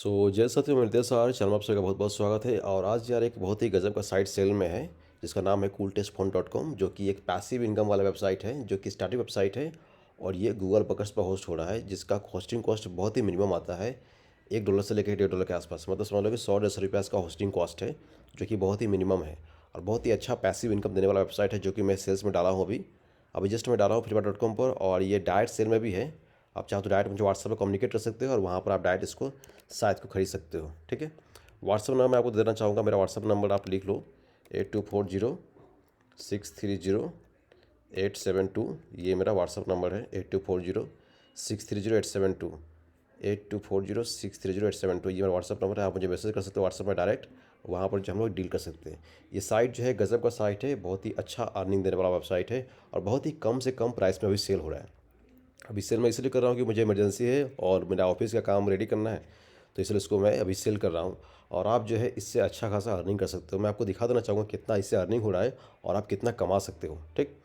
जैसा कि मिलते सार चैनल में आप सभी का बहुत बहुत स्वागत है। और आज यार एक बहुत ही गजब का साइट सेल में है जिसका नाम है cooltestphone.com, जो कि एक पैसिव इनकम वाला वेबसाइट है, जो कि स्टार्टिंग वेबसाइट है। और ये गूगल बकर्स पर होस्ट हो रहा है, जिसका होस्टिंग कॉस्ट बहुत ही मिनिमम आता है, $1 से लेकर $1.5 के आसपास। मतलब समझ लो कि 100-150 का होस्टिंग कॉस्ट है, जो कि बहुत ही मिनिमम है। और बहुत ही अच्छा पैसिव इनकम देने वाला वेबसाइट है, जो कि मैं सेल्स में डाला हूँ अभी अभी जस्ट मैं डाला हूँ flipkart.com पर। और ये डायरेक्ट सेल में भी है। आप चाहो तो डायरेक्ट मुझे व्हाट्सएप पर कम्युनिकेट कर सकते हो और वहाँ पर आप डायरेक्ट इसको शायद को खरीद सकते हो। ठीक है, व्हाट्सअप नंबर मैं आपको देना चाहूँगा। मेरा व्हाट्सअप नंबर आप लिख लो 8240-630-872। ये मेरा व्हाट्सअप नंबर है 8240-630-872। 8240-630-872 ये मेरा व्हाट्सअप नंबर है। आप मुझे मैसेज कर सकते हो व्हाट्सअप में डायरेक्ट, वहाँ पर जो हम लोग डील कर सकते हैं। ये साइट जो है गज़ब का साइट है, बहुत ही अच्छा अर्निंग देने वाला वेबसाइट है और बहुत ही कम से कम प्राइस में अभी सेल हो रहा है। अभी सेल मैं इसलिए कर रहा हूँ कि मुझे इमरजेंसी है और मेरा ऑफिस का काम रेडी करना है, तो इसलिए इसको मैं अभी सेल कर रहा हूँ। और आप जो है इससे अच्छा खासा अर्निंग कर सकते हो। मैं आपको दिखा देना चाहूँगा कितना इससे अर्निंग हो रहा है और आप कितना कमा सकते हो। ठीक,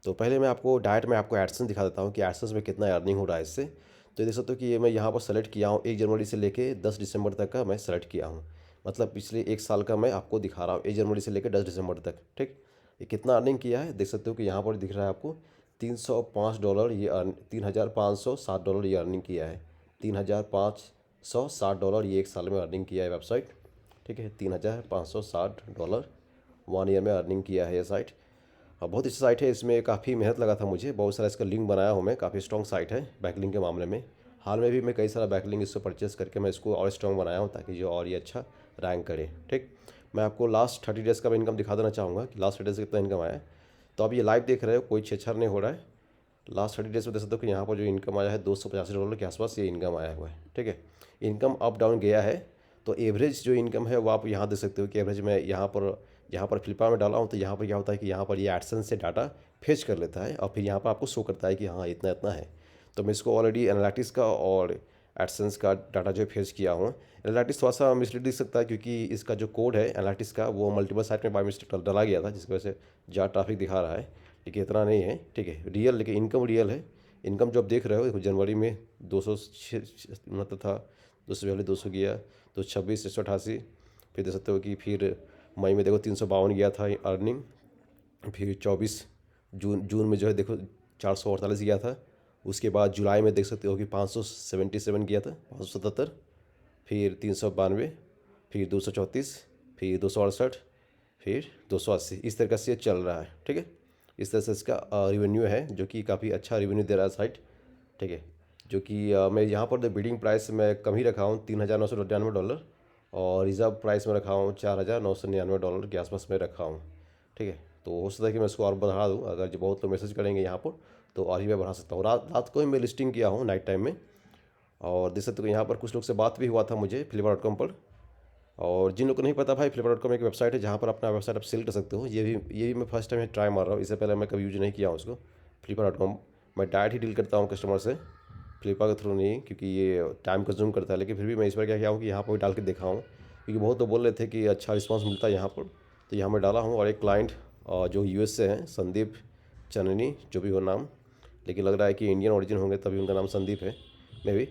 तो पहले मैं आपको डायरेक्ट में आपको एडसेंस दिखा देता हूँ कि एडसेंस में कितना अर्निंग हो रहा है इससे। तो देख सकते हो कि ये मैं यहाँ पर सेलेक्ट किया हूँ 1 जनवरी से लेके 10 दिसंबर तक का मैं सेलेक्ट किया हूँ। मतलब पिछले 1 साल का मैं आपको दिखा रहा हूँ 1 जनवरी से लेकर 10 दिसंबर तक। ठीक, ये कितना अर्निंग किया है देख सकते हो कि यहाँ पर दिख रहा है आपको $305 ये अर्न $3560 ये अर्निंग किया है। $3560 ये 1 साल में अर्निंग किया है वेबसाइट। ठीक है, $3560 1 ईयर में अर्निंग किया है ये साइट। और बहुत अच्छी साइट है, इसमें काफ़ी मेहनत लगा था मुझे, बहुत सारा इसका लिंक बनाया हूँ मैं, काफ़ी स्ट्रॉन्ग साइट है बैकलिंक के मामले में। हाल में भी मैं कई सारा बैकलिंक इससे परचेस करके मैं इसको और स्ट्रॉन्ग बनाया हूँ ताकि जो और ये अच्छा रैंक करे। ठीक, मैं आपको लास्ट 30 डेज़ का इनकम दिखा देना चाहूँगा कि लास्ट 30 डेज़ से कितना इनकम आया है। तो आप ये लाइव देख रहे हो, कोई छेड़छाड़ नहीं हो रहा है। लास्ट 30 डेज़ में देख सकते हो कि यहाँ पर जो इनकम आया है $285 के आसपास ये इनकम आया हुआ है। ठीक है, इनकम अप डाउन गया है, तो एवरेज जो इनकम है वो आप यहाँ देख सकते हो कि एवरेज में यहाँ पर फ्लिपकार्ट में डाला हूँ। तो यहाँ पर क्या होता है कि यहाँ पर ये एडसेंस से डाटा फेच कर लेता है और फिर यहाँ पर आपको शो करता है कि हाँ इतना इतना है। तो मैं इसको ऑलरेडी एनालिटिक्स का और एडसेंस का डाटा जो है फेच किया हूँ। एनालिटिक्स थोड़ा सा मिसलीड दिख सकता है क्योंकि इसका जो कोड है एनालिटिक्स का वो मल्टीपल साइट में बाय मिस्टेक डाला गया था, जिसकी वजह से ज़्यादा ट्रैफिक दिखा रहा है। ठीक है, इतना नहीं है। ठीक है, रियल लेकिन इनकम रियल है। इनकम जो आप देख रहे हो जनवरी में 200 मतलब था, 200 पहले 200 गया, तो 26 188, फिर देख सकते हो कि फिर मई में देखो 352 गया था अर्निंग। फिर 24 जून में जो है देखो 448 गया था। उसके बाद जुलाई में देख सकते हो कि 577 गया था, 577, फिर 392, फिर 234, फिर 268, फिर 280। इस तरीके से ये चल रहा है। ठीक है, इस तरह से इसका रिवेन्यू है, जो कि काफ़ी अच्छा रिवेन्यू दे रहा है साइट। ठीक है, जो कि मैं यहाँ पर बिडिंग प्राइस मैं कम ही रखा हूँ $3999, और रिज़र्व प्राइस में रखा हूँ $4999 के आसपास में रखा हूँ। ठीक है, तो हो सकता है कि मैं इसको और बढ़ा दूँ, अगर जो बहुत लोग मैसेज करेंगे यहाँ पर तो और ही मैं बढ़ा सकता हूँ। रात रात को ही मैं लिस्टिंग किया हूँ नाइट टाइम में। और देख सकते हो यहाँ पर कुछ लोग से बात भी हुआ था मुझे फ्लिपकार्ट.com पर। और जिन लोग को नहीं पता भाई, फ्लिपकार्ट.com एक वेबसाइट है जहाँ पर अपना वेबसाइट आप सेल कर सकते हो। ये भी मैं फर्स्ट टाइम ट्राई मार रहा हूँ, इससे पहले मैं कभी यूज नहीं किया हूँ उसको। फ्लिपकार्ट.com मैं डायरेक्ट ही डील करता हूँ कस्टमर से, फ्लिपकार्ट के थ्रू नहीं, क्योंकि ये टाइम कंज्यूम करता है। लेकिन फिर भी मैं इस बार क्या किया हूँ कि यहाँ पर भी डाल के देखा हूँ, क्योंकि बहुत लोग बोल रहे थे कि अच्छा रिस्पॉन्स मिलता है यहाँ पर। तो यहाँ मैं डाला हूँ और एक क्लाइंट जो यूएस से हैं, संदीप चननी जो भी हो नाम, लेकिन लग रहा है कि इंडियन ओरिजिन होंगे तभी उनका नाम संदीप है मे भी।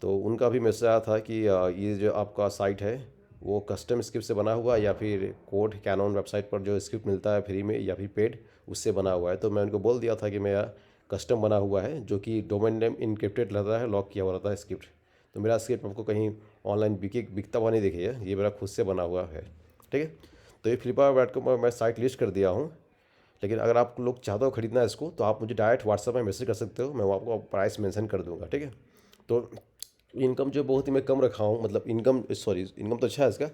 तो उनका भी मैसेज आया था कि ये जो आपका साइट है वो कस्टम स्क्रिप्ट से बना हुआ है या फिर कोड कैनन वेबसाइट पर जो स्क्रिप्ट मिलता है फ्री में या फिर पेड, उससे बना हुआ है। तो मैं उनको बोल दिया था कि मेरा कस्टम बना हुआ है, जो कि डोमेन नेम इनक्रिप्टेड रहता है, लॉक किया हुआ रहता है स्क्रिप्ट। तो मेरा स्क्रिप्ट आपको कहीं ऑनलाइन बिकता हुआ नहीं दिखेगा, ये मेरा खुद से बना हुआ है। ठीक है, तो ये फ्लिपकार्ट को मैं साइट लिस्ट कर दिया हूँ। लेकिन अगर आप लोग चाहते हो खरीदना है इसको, तो आप मुझे डायरेक्ट व्हाट्सएप में मैसेज कर सकते हो, मैं आपको प्राइस मेंशन कर दूंगा। ठीक है, तो इनकम जो बहुत ही मैं कम रखा हूँ, मतलब इनकम तो अच्छा है इसका,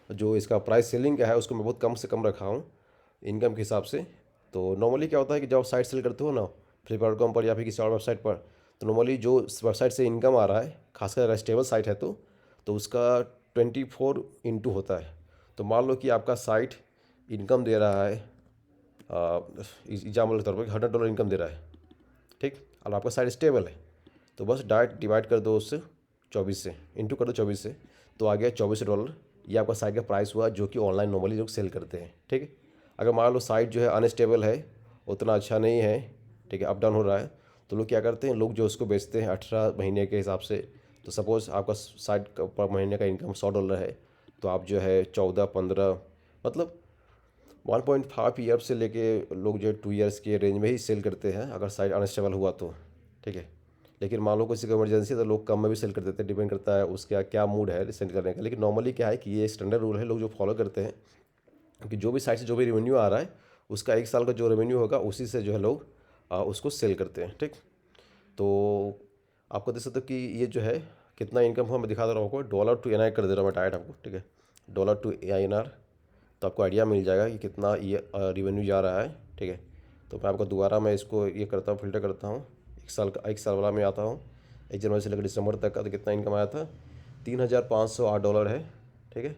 जो इसका प्राइस सेलिंग का है उसको मैं बहुत कम से कम रखा हूँ इनकम के हिसाब से। तो नॉर्मली क्या होता है कि जब आप साइट सेल करते हो ना फ्लिपकार्ट.com पर या फिर किसी और वेबसाइट पर, तो नॉर्मली जो वेबसाइट से इनकम आ रहा है, खासकर अगर स्टेबल साइट है तो उसका 24 होता है। तो मान लो कि आपका साइट इनकम दे रहा है एग्जाम्पल के तौर पर $100 इनकम दे रहा है। ठीक, और आपका साइट स्टेबल है, तो बस डायरेक्ट डिवाइड कर दो उससे 24 से, इंटू कर दो 24 से, तो आ गया $24। ये आपका साइट का प्राइस हुआ, जो कि ऑनलाइन नॉर्मली लोग सेल करते हैं। ठीक है, अगर मान लो साइट जो है अनस्टेबल है, उतना अच्छा नहीं है, ठीक है, अप डाउन हो रहा है, तो लोग क्या करते हैं, लोग जो उसको बेचते हैं 18 महीने के हिसाब से तो सपोज़ आपका साइट का पर महीने का इनकम $100 है, तो आप जो है 14-15 मतलब 1.5 ईयर से लेके लोग जो है 2 ईयर्स के रेंज में ही सेल करते हैं अगर साइट अनस्टेबल हुआ तो, ठीक है। लेकिन मान लो किसी को इमरजेंसी है तो लोग कम में भी सेल कर देते हैं, डिपेंड करता है उसका क्या मूड है सेल करने का। लेकिन नॉर्मली क्या है कि ये स्टैंडर्ड रूल है, लोग जो फॉलो करते हैं कि जो भी साइट से जो भी रेवेन्यू आ रहा है उसका 1 साल का जो रेवेन्यू होगा उसी से जो है लोग उसको सेल करते हैं, ठीक। तो आपको देख सकते हो कि ये जो है कितना इनकम हुआ मैं दिखा दे रहा हूँ आपको, $2 कर दे रहा हूँ मैं डायरेक्ट आपको, ठीक है, $2 तो आपको आइडिया मिल जाएगा कि कितना ये रेवेन्यू जा रहा है, ठीक है। तो मैं आपको दोबारा मैं इसको ये करता हूँ, फिल्टर करता हूँ, 1 साल वाला में आता हूँ, 1 जनवरी से लेकर दिसंबर तक का, तो कितना इनकम आया था, $3,508 है, ठीक है।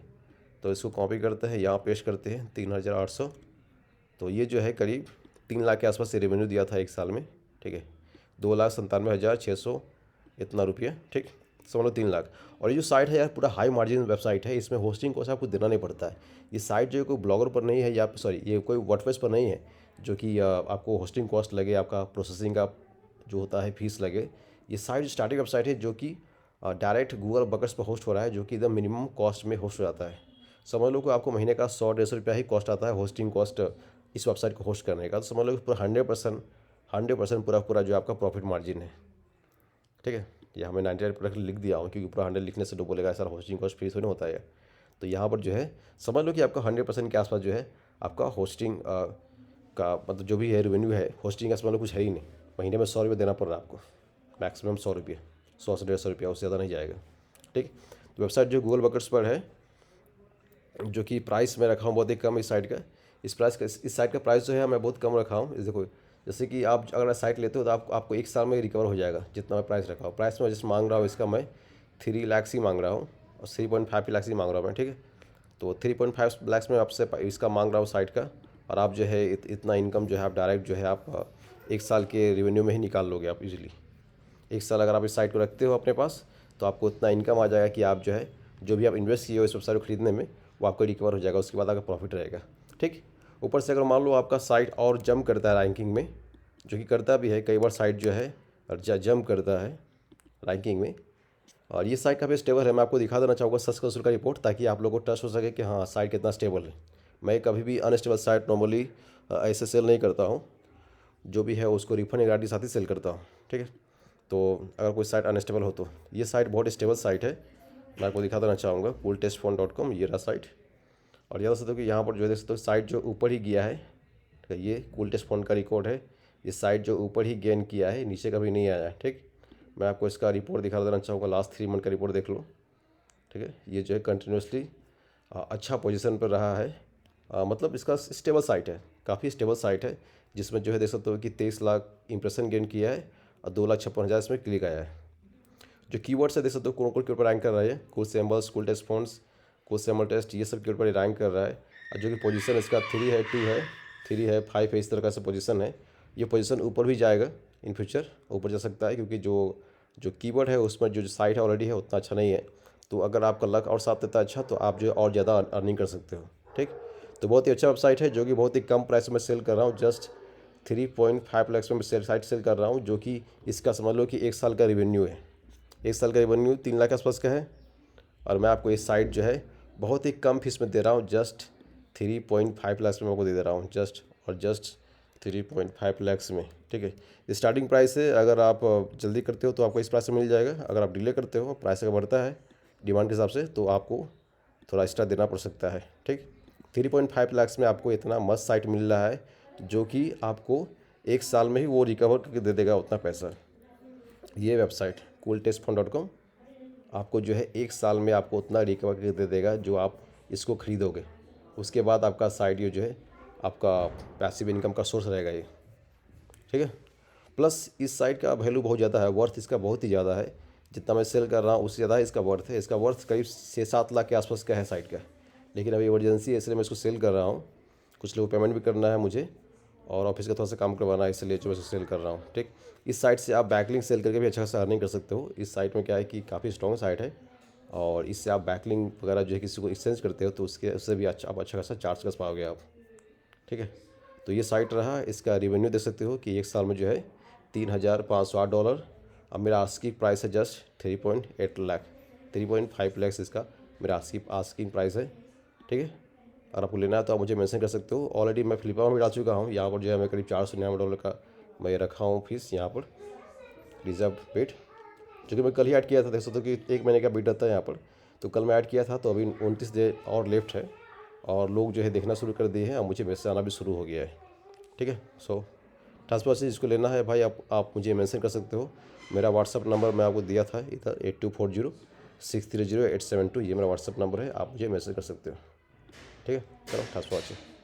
तो इसको कॉपी करते हैं, यहाँ पेस्ट करते हैं 3,800, तो ये जो है करीब 3 लाख के आसपास से रेवेन्यू दिया था 1 साल में, ठीक है। 2,97,600 इतना रुपया, ठीक, समझ लो 3 लाख। और ये जो साइट है यार पूरा हाई मार्जिन वेबसाइट है, इसमें होस्टिंग कॉस्ट आपको देना नहीं पड़ता है। ये साइट जो है कोई ब्लॉगर पर नहीं है या सॉरी ये कोई वर्डप्रेस पर नहीं है जो कि आपको होस्टिंग कॉस्ट लगे, आपका प्रोसेसिंग का जो होता है फीस लगे। ये साइट स्टार्टिंग वेबसाइट है जो कि डायरेक्ट गूगल बकर्स पर होस्ट हो रहा है, जो कि एकदम मिनिमम कॉस्ट में होस्ट हो जाता है। समझ लो कि आपको महीने का 100-150 रुपया ही कॉस्ट आता है होस्टिंग कॉस्ट इस वेबसाइट को होस्ट करने का। तो समझ लो कि पूरा 100% पूरा जो आपका प्रॉफिट मार्जिन है, ठीक है। यहाँ मैं 99% लिख दिया हूँ क्योंकि पूरा 100 लिखने से तो बोलेगा सर होस्टिंग कॉस्ट फ्री तो नहीं होता है। तो यहाँ पर जो है समझ लो कि आपका 100% के आसपास जो है आपका होस्टिंग का मतलब जो भी है रेवेन्यू है होस्टिंग का, समझ लो कुछ है ही नहीं। महीने में $100 देना पड़ रहा है आपको, मैक्सिमम $100, 100 से 150 रुपया, उससे ज़्यादा नहीं जाएगा, ठीक। तो वेबसाइट जो गूगल बकर्स पर है, जो कि प्राइस मैं रखा हूँ बहुत ही कम इस साइट का, इस साइट का प्राइस जो है मैं बहुत कम रखा हूँ। इस देखो जैसे कि आप अगर साइट लेते हो तो आपको 1 साल में रिकवर हो जाएगा जितना मैं प्राइस रखा हूँ। प्राइस मैं जैसे मांग रहा हूँ इसका मैं 3 लाख ही मांग रहा हूँ और 3.5 लाख ही मांग रहा हूँ मैं, ठीक है। तो 3.5 लाख में आपसे इसका मांग रहा हूँ साइट का, और आप जो है इतना इनकम जो है आप डायरेक्ट जो है आप 1 साल के रेवेन्यू में ही निकाल लोगे आप इजीली। 1 साल अगर आप इस साइट को रखते हो अपने पास तो आपको इतना इनकम आ जाएगा कि आप जो है जो भी आप इन्वेस्ट किए हो इस वेबसाइट को खरीदने में वो आपको रिकवर हो जाएगा, उसके बाद आपका प्रॉफिट रहेगा, ठीक। ऊपर से अगर मान लो आपका साइट और जंप करता है रैंकिंग में, जो कि करता भी है कई बार साइट जो है और जंप करता है रैंकिंग में, और ये साइट काफ़ी स्टेबल है। मैं आपको दिखा देना चाहूँगा सच कंसोल का रिपोर्ट, ताकि आप लोगों को ट्रस्ट हो सके कि हाँ साइट कितना स्टेबल है। मैं कभी भी अनस्टेबल साइट नॉर्मली ऐसे सेल नहीं करता हूँ, जो भी है उसको रिफंड गारंटी साथ ही सेल करता हूँ, ठीक है। तो अगर कोई साइट अनस्टेबल हो तो ये साइट बहुत स्टेबल साइट है। मैं आपको दिखा देना चाहूँगा cooltestphone.com, ये रहा साइट। और ज़्यादा से तो कि यहाँ पर जो देख सकते हो साइट जो ऊपर ही गया है, ठीक है, ये cooltestphone का रिकॉर्ड है। ये साइट जो ऊपर ही गेन किया है, नीचे कभी नहीं आया है, ठीक। मैं आपको इसका रिपोर्ट दिखा देना चाहूँगा, लास्ट 3 मंथ का रिपोर्ट देख लो, ठीक है। ये जो है कंटिन्यूसली अच्छा पोजीशन पर रहा है, मतलब इसका स्टेबल साइट है, काफ़ी स्टेबल साइट है, जिसमें जो है देख सकते हो कि 23 लाख इंप्रेशन गेन किया है और 2,56,000 इसमें क्लिक आया है। जो कीवर्ड्स है देख सकते हो कौन कौन के ऊपर रैंक कर रहा है, cool samples, cool test phones, cool sample test, ये सब के ऊपर रैंक कर रहा है। और जो कि पोजीशन इसका 3 है, 2 है, 3 है, 5 है, इस तरह का से पोजीशन है। ये पोजीशन ऊपर भी जाएगा, इन फ्यूचर ऊपर जा सकता है, क्योंकि जो कीवर्ड है उसमें जो साइट है ऑलरेडी है उतना अच्छा नहीं है। तो अगर आपका लक और साथ देता है अच्छा, तो आप जो है और ज़्यादा अर्निंग कर सकते हो, ठीक। तो बहुत ही अच्छा वेबसाइट है, जो कि बहुत ही कम प्राइस में सेल कर रहा हूँ, जस्ट 3.5 लाख में साइट सेल कर रहा हूँ, जो कि इसका समझ लो कि 1 साल का रेवेन्यू है। 1 साल का रेवेन्यू 3 लाख के आसपास का है, और मैं आपको ये साइट जो है बहुत ही कम फीस में दे रहा हूँ, जस्ट 3.5 लाख में आपको दे रहा हूँ, जस्ट 3.5 लाख में, ठीक है। स्टार्टिंग प्राइस है, अगर आप जल्दी करते हो तो आपको इस प्राइस में मिल जाएगा। अगर आप डिले करते हो, प्राइस अगर बढ़ता है डिमांड के हिसाब से, तो आपको थोड़ा एक्स्ट्रा देना पड़ सकता है, ठीक। 3.5 लाख में आपको इतना मस्त साइट मिल रहा है, जो कि आपको 1 साल में ही वो रिकवर करके दे देगा उतना पैसा। ये वेबसाइट cooltestphone.com आपको जो है 1 साल में आपको उतना रिकवर करके दे देगा जो आप इसको खरीदोगे। उसके बाद आपका साइट ये जो है आपका पैसिव इनकम का सोर्स रहेगा ये, ठीक है। प्लस इस साइट का वैल्यू बहुत ज़्यादा है, वर्थ इसका बहुत ही ज़्यादा है। जितना मैं सेल कर रहा हूँ उससे ज़्यादा इसका वर्थ है। इसका वर्थ करीब 6-7 लाख के आसपास का है साइट का, लेकिन अभी इमरजेंसी है इसलिए मैं इसको सेल कर रहा हूँ। कुछ लोग पेमेंट भी करना है मुझे, और ऑफिस का थोड़ा सा काम करवाना है, इसलिए जो मैं सेल कर रहा हूँ, ठीक। इस साइट से आप बैकलिंक सेल करके भी अच्छा खासा अर्निंग कर सकते हो। इस साइट में क्या है कि काफ़ी स्ट्रॉन्ग साइट है, और इससे आप बैकलिंक वगैरह जो है किसी को एक्सचेंज करते हो तो उससे भी आप अच्छा खासा चार्ज कर पाओगे आप, ठीक है। तो ये साइट रहा, इसका रेवेन्यू देख सकते हो कि 1 साल में जो है $3,508 अब मेरा आस्किंग प्राइस है जस्ट 3.8 लाख, 3.5 लाख इसका मेरा आस्किंग प्राइस है। ठीक है, अगर आपको लेना है तो आप मुझे मेंशन कर सकते हो। ऑलरेडी मैं फ्लिपकार्ट में डाल चुका हूँ। यहाँ पर जो है मैं करीब $499 का मैं रखा हूँ फीस यहाँ पर रिजर्व पेड, जो कि मैं कल ही ऐड किया था। देख सकते हो कि 1 महीने का बिड रहता है यहाँ पर, तो कल मैं ऐड किया था। तो अभी 29 दिन और लेफ्ट है और लोग जो है देखना शुरू कर दिए हैं और मुझे मैसेज आना भी शुरू हो गया है। ठीक है, सो ट्रांसफर से जिसको लेना है भाई आप मुझे मेंशन कर सकते हो। मेरा व्हाट्सअप नंबर मैं आपको दिया था इधर 8240630872, ये मेरा व्हाट्सअप नंबर है, आप मुझे मैसेज कर सकते हो। ठीक है, चलो ट्रांसफर।